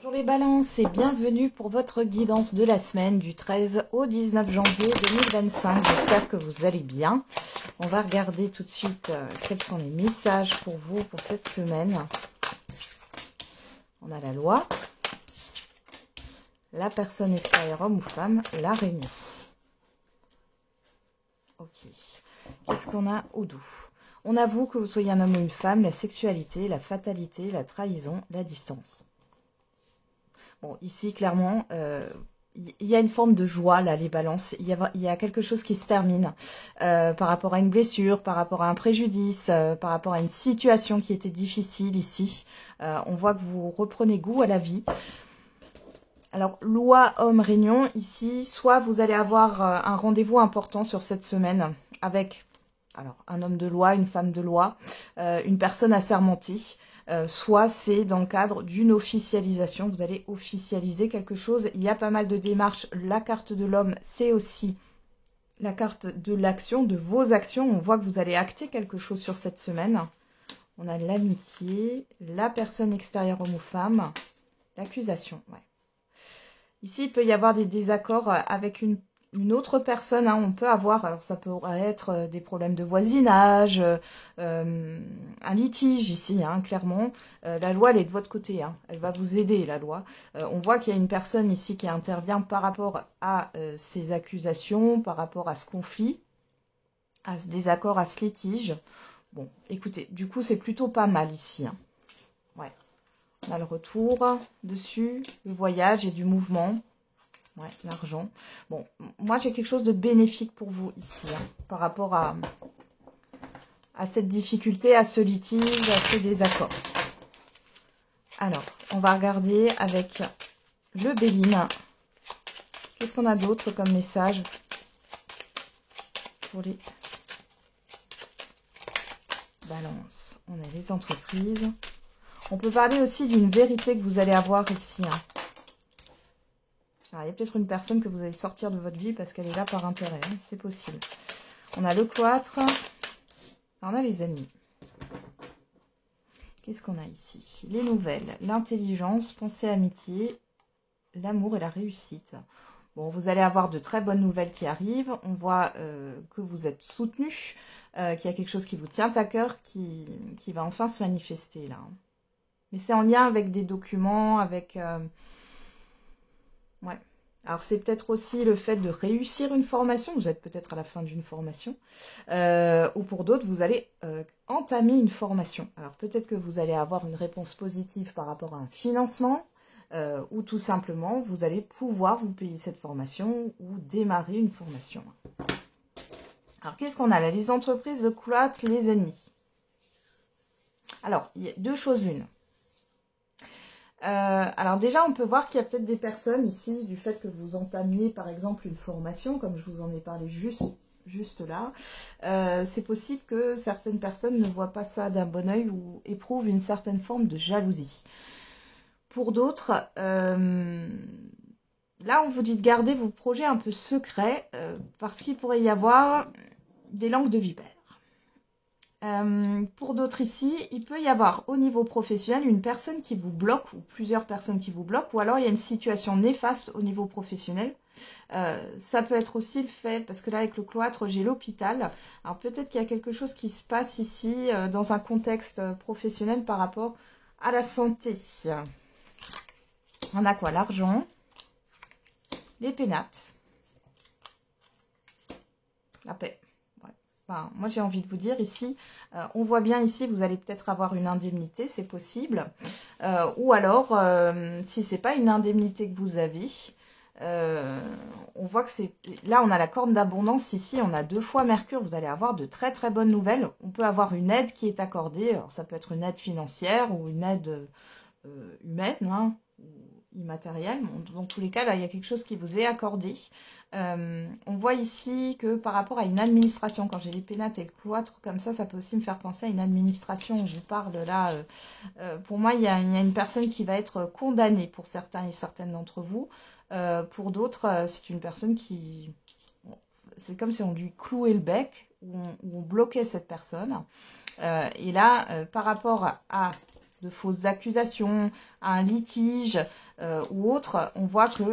Bonjour les balances et bienvenue pour votre guidance de la semaine du 13 au 19 janvier 2025. J'espère que vous allez bien. On va regarder tout de suite quels sont les messages pour vous pour cette semaine. On a la loi, la personne extérieure, homme ou femme, la réunion. Ok. Qu'est-ce qu'on a au doux? On avoue que vous soyez un homme ou une femme, la sexualité, la fatalité, la trahison, la distance. Bon, ici, clairement, il y a une forme de joie, là, les balances. Il y a quelque chose qui se termine par rapport à une blessure, par rapport à un préjudice, par rapport à une situation qui était difficile ici. On voit que vous reprenez goût à la vie. Alors, loi, homme, réunion, ici, soit vous allez avoir un rendez-vous important sur cette semaine avec un homme de loi, une femme de loi, une personne assermentée. Soit c'est dans le cadre d'une officialisation, vous allez officialiser quelque chose. Il y a pas mal de démarches. La carte de l'homme, c'est aussi la carte de l'action, de vos actions. On voit que vous allez acter quelque chose sur cette semaine. On a l'amitié, la personne extérieure homme ou femme, l'accusation. Ouais. Ici, il peut y avoir des désaccords avec une autre personne, hein. On peut avoir, alors ça pourrait être des problèmes de voisinage, un litige ici, hein, clairement. La loi, elle est de votre côté, hein. Elle va vous aider, la loi. On voit qu'il y a une personne ici qui intervient par rapport à ces accusations, par rapport à ce conflit, à ce désaccord, à ce litige. Bon, écoutez, du coup, c'est plutôt pas mal ici, hein. Ouais. On a le retour dessus, le voyage et du mouvement. Ouais, l'argent. Bon, moi j'ai quelque chose de bénéfique pour vous ici, hein, par rapport à cette difficulté, à ce litige, à ce désaccord. Alors, on va regarder avec le Béline. Qu'est-ce qu'on a d'autre comme message pour les balances? On a les entreprises. On peut parler aussi d'une vérité que vous allez avoir ici, hein. Alors, il y a peut-être une personne que vous allez sortir de votre vie parce qu'elle est là par intérêt, hein, c'est possible. On a le cloître. On a les ennemis. Qu'est-ce qu'on a ici? Les nouvelles, l'intelligence, pensée, amitié, l'amour et la réussite. Bon, vous allez avoir de très bonnes nouvelles qui arrivent. On voit que vous êtes soutenu, qu'il y a quelque chose qui vous tient à cœur, qui va enfin se manifester là. Mais c'est en lien avec des documents, avec... ouais. Alors, c'est peut-être aussi le fait de réussir une formation. Vous êtes peut-être à la fin d'une formation. Ou pour d'autres, vous allez entamer une formation. Alors, peut-être que vous allez avoir une réponse positive par rapport à un financement. Ou tout simplement, vous allez pouvoir vous payer cette formation ou démarrer une formation. Alors, qu'est-ce qu'on a là? Les entreprises, le cloître, les ennemis. Alors, il y a deux choses l'une. Alors déjà, on peut voir qu'il y a peut-être des personnes ici, du fait que vous entamiez par exemple une formation, comme je vous en ai parlé juste là, c'est possible que certaines personnes ne voient pas ça d'un bon oeil ou éprouvent une certaine forme de jalousie. Pour d'autres, là on vous dit de garder vos projets un peu secrets, parce qu'il pourrait y avoir des langues de vipère. Pour d'autres ici, il peut y avoir au niveau professionnel une personne qui vous bloque ou plusieurs personnes qui vous bloquent, ou alors il y a une situation néfaste au niveau professionnel. Ça peut être aussi le fait, parce que là avec le cloître j'ai l'hôpital, alors peut-être qu'il y a quelque chose qui se passe ici dans un contexte professionnel par rapport à la santé. On a quoi? L'argent, les pénates, la paix. Enfin, moi, j'ai envie de vous dire ici, on voit bien ici, vous allez peut-être avoir une indemnité, c'est possible. Ou alors, si c'est pas une indemnité que vous avez, on voit que c'est... Là, on a la corne d'abondance ici, on a 2 fois Mercure, vous allez avoir de très très bonnes nouvelles. On peut avoir une aide qui est accordée, alors ça peut être une aide financière ou une aide humaine, hein, ou immatérielle. Dans tous les cas, là, il y a quelque chose qui vous est accordé. On voit ici que par rapport à une administration, quand j'ai les pénates et le cloître comme ça peut aussi me faire penser à une administration. Je vous parle là, pour moi, il y a une personne qui va être condamnée pour certains et certaines d'entre vous. Pour d'autres, c'est une personne qui... C'est comme si on lui clouait le bec, ou on bloquait cette personne. Et là, par rapport à de fausses accusations, un litige ou autre, on voit que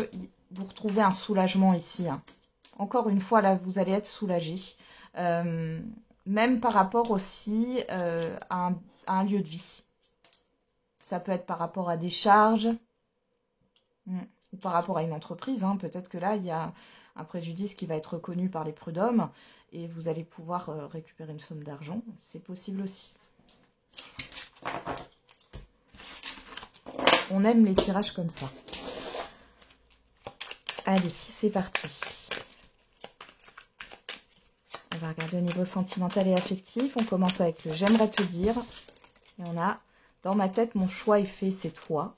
vous retrouvez un soulagement ici. Hein. Encore une fois, là, vous allez être soulagé. Même par rapport aussi à un lieu de vie. Ça peut être par rapport à des charges ou par rapport à une entreprise. Hein. Peut-être que là, il y a un préjudice qui va être reconnu par les prud'hommes et vous allez pouvoir récupérer une somme d'argent. C'est possible aussi. On aime les tirages comme ça. Allez, c'est parti. On va regarder au niveau sentimental et affectif. On commence avec le « j'aimerais te dire ». Et on a « dans ma tête, mon choix est fait, c'est toi.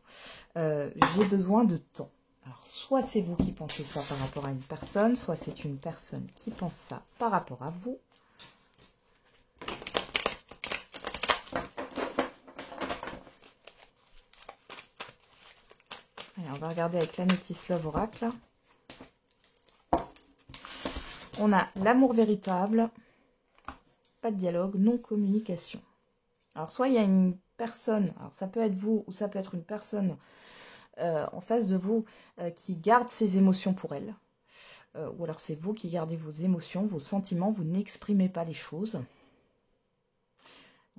J'ai besoin de temps ». Alors, soit c'est vous qui pensez ça par rapport à une personne, soit c'est une personne qui pense ça par rapport à vous. Allez, on va regarder avec l'Améthyste Love Oracle. On a l'amour véritable, pas de dialogue, non-communication. Alors, soit il y a une personne, alors ça peut être vous ou ça peut être une personne en face de vous qui garde ses émotions pour elle. Ou alors c'est vous qui gardez vos émotions, vos sentiments, vous n'exprimez pas les choses.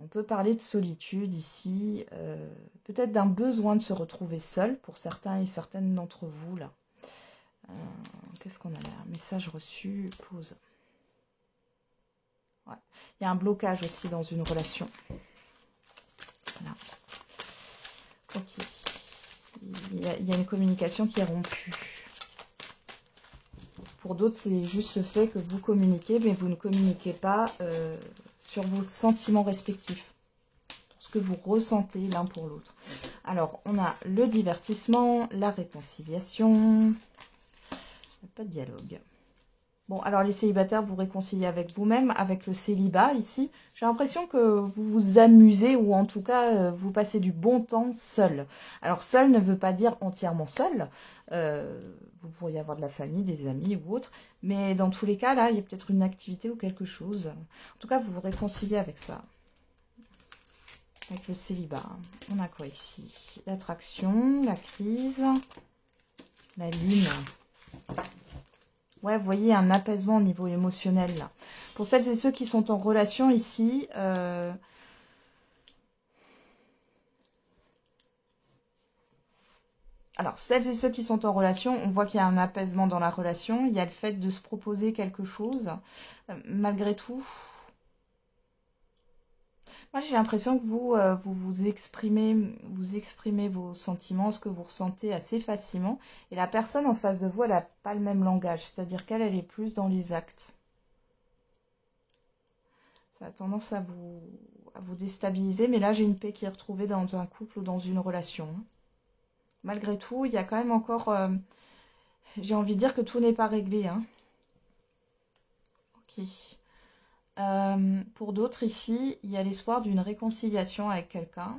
On peut parler de solitude ici, peut-être d'un besoin de se retrouver seul pour certains et certaines d'entre vous là. Qu'est-ce qu'on a là? Message reçu, pause. Ouais. Il y a un blocage aussi dans une relation. Voilà. Ok. Il y a une communication qui est rompue. Pour d'autres, c'est juste le fait que vous communiquez, mais vous ne communiquez pas sur vos sentiments respectifs. Ce que vous ressentez l'un pour l'autre. Alors, on a le divertissement, la réconciliation. Pas de dialogue. Bon, alors les célibataires, vous réconciliez avec vous-même, avec le célibat ici. J'ai l'impression que vous vous amusez ou en tout cas, vous passez du bon temps seul. Alors, seul ne veut pas dire entièrement seul. Vous pourriez avoir de la famille, des amis ou autre. Mais dans tous les cas, là, il y a peut-être une activité ou quelque chose. En tout cas, vous vous réconciliez avec ça. Avec le célibat. On a quoi ici? L'attraction, la crise, la lune. Ouais, vous voyez un apaisement au niveau émotionnel là. Pour celles et ceux qui sont en relation ici, alors celles et ceux qui sont en relation, on voit qu'il y a un apaisement dans la relation. Il y a le fait de se proposer quelque chose. Malgré tout, moi j'ai l'impression que vous exprimez vos sentiments, ce que vous ressentez assez facilement. Et la personne en face de vous, elle n'a pas le même langage. C'est-à-dire qu'elle est plus dans les actes. Ça a tendance à vous déstabiliser. Mais là, j'ai une paix qui est retrouvée dans un couple ou dans une relation. Malgré tout, il y a quand même encore... j'ai envie de dire que tout n'est pas réglé. Hein. Ok. Pour d'autres ici, il y a l'espoir d'une réconciliation avec quelqu'un.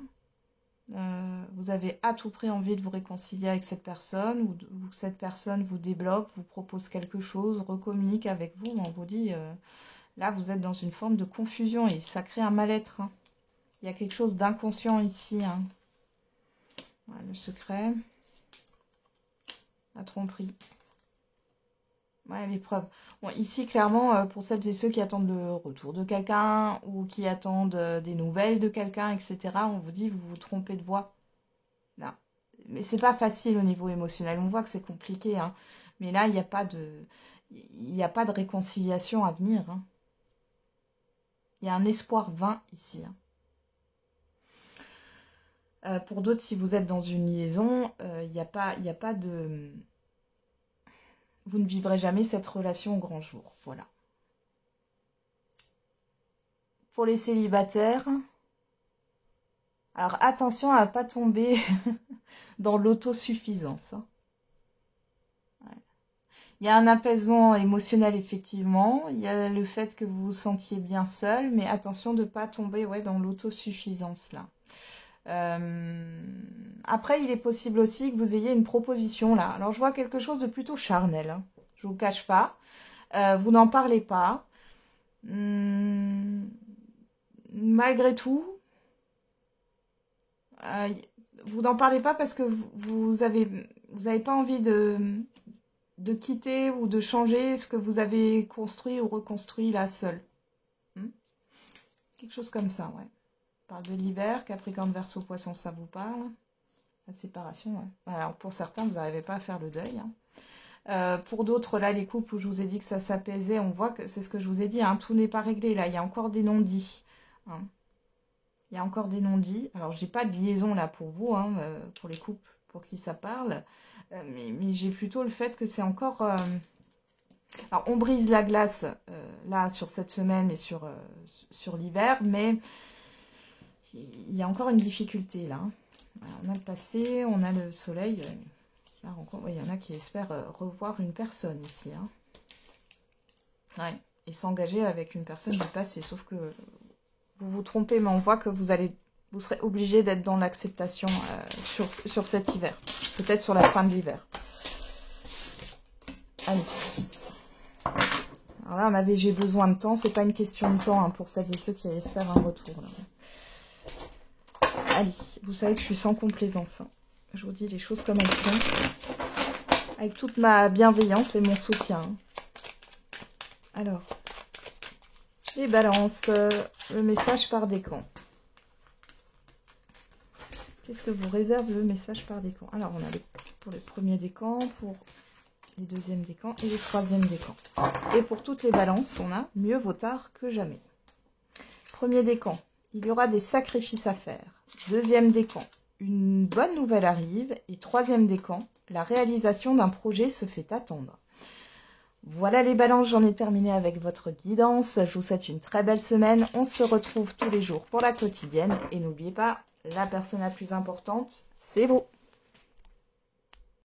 Vous avez à tout prix envie de vous réconcilier avec cette personne ou que cette personne vous débloque, vous propose quelque chose, recommunique avec vous. On vous dit, là, vous êtes dans une forme de confusion et ça crée un mal-être. Hein. Il y a quelque chose d'inconscient ici. Hein. Voilà, le secret, la tromperie. Ouais, l'épreuve. Bon, ici, clairement, pour celles et ceux qui attendent le retour de quelqu'un ou qui attendent des nouvelles de quelqu'un, etc., on vous dit, vous vous trompez de voie. Là. Mais c'est pas facile au niveau émotionnel. On voit que c'est compliqué, hein. Mais là, il n'y a pas de réconciliation à venir. Hein. Il y a un espoir vain ici. Hein. Pour d'autres, si vous êtes dans une liaison, il n'y a pas de... Vous ne vivrez jamais cette relation au grand jour. Voilà. Pour les célibataires, alors attention à ne pas tomber dans l'autosuffisance. Hein. Ouais. Il y a un apaisement émotionnel, effectivement. Il y a le fait que vous vous sentiez bien seul, mais attention de ne pas tomber dans l'autosuffisance, là. Après, il est possible aussi que vous ayez une proposition là. Alors, je vois quelque chose de plutôt charnel. Hein. Je ne vous cache pas. Vous n'en parlez pas. Malgré tout, vous n'en parlez pas parce que vous avez pas envie de quitter ou de changer ce que vous avez construit ou reconstruit là seul. Quelque chose comme ça, ouais. On parle de l'hiver, Capricorne, Verseau, Poisson, ça vous parle. La séparation, ouais. Alors pour certains, vous n'arrivez pas à faire le deuil. Pour d'autres, là, les couples où je vous ai dit que ça s'apaisait, on voit que c'est ce que je vous ai dit, tout n'est pas réglé, là, il y a encore des non-dits. Il y a encore des non-dits. Alors, j'ai pas de liaison là pour vous, pour les couples pour qui ça parle, mais j'ai plutôt le fait que c'est encore... Alors, on brise la glace, là, sur cette semaine et sur l'hiver, mais il y a encore une difficulté, là. Alors, on a le passé, on a le soleil. La rencontre, il y en a qui espèrent revoir une personne ici. Ouais, et s'engager avec une personne du passé, sauf que vous vous trompez, mais on voit que vous serez obligé d'être dans l'acceptation sur cet hiver. Peut-être sur la fin de l'hiver. Allez. Alors là, on avait j'ai besoin de temps. C'est pas une question de temps pour celles et ceux qui espèrent un retour. Là. Allez, vous savez que je suis sans complaisance. Je vous dis les choses comme elles sont. Avec toute ma bienveillance et mon soutien. Alors, les balances, le message par décan. Qu'est-ce que vous réserve le message par décan? Alors, on a pour les premiers décans, pour les deuxièmes décans et les troisièmes décans. Et pour toutes les balances, on a mieux vaut tard que jamais. Premier décan, il y aura des sacrifices à faire. Deuxième décan, une bonne nouvelle arrive. Et troisième décan, la réalisation d'un projet se fait attendre. Voilà les balances, j'en ai terminé avec votre guidance. Je vous souhaite une très belle semaine. On se retrouve tous les jours pour la quotidienne. Et n'oubliez pas, la personne la plus importante, c'est vous.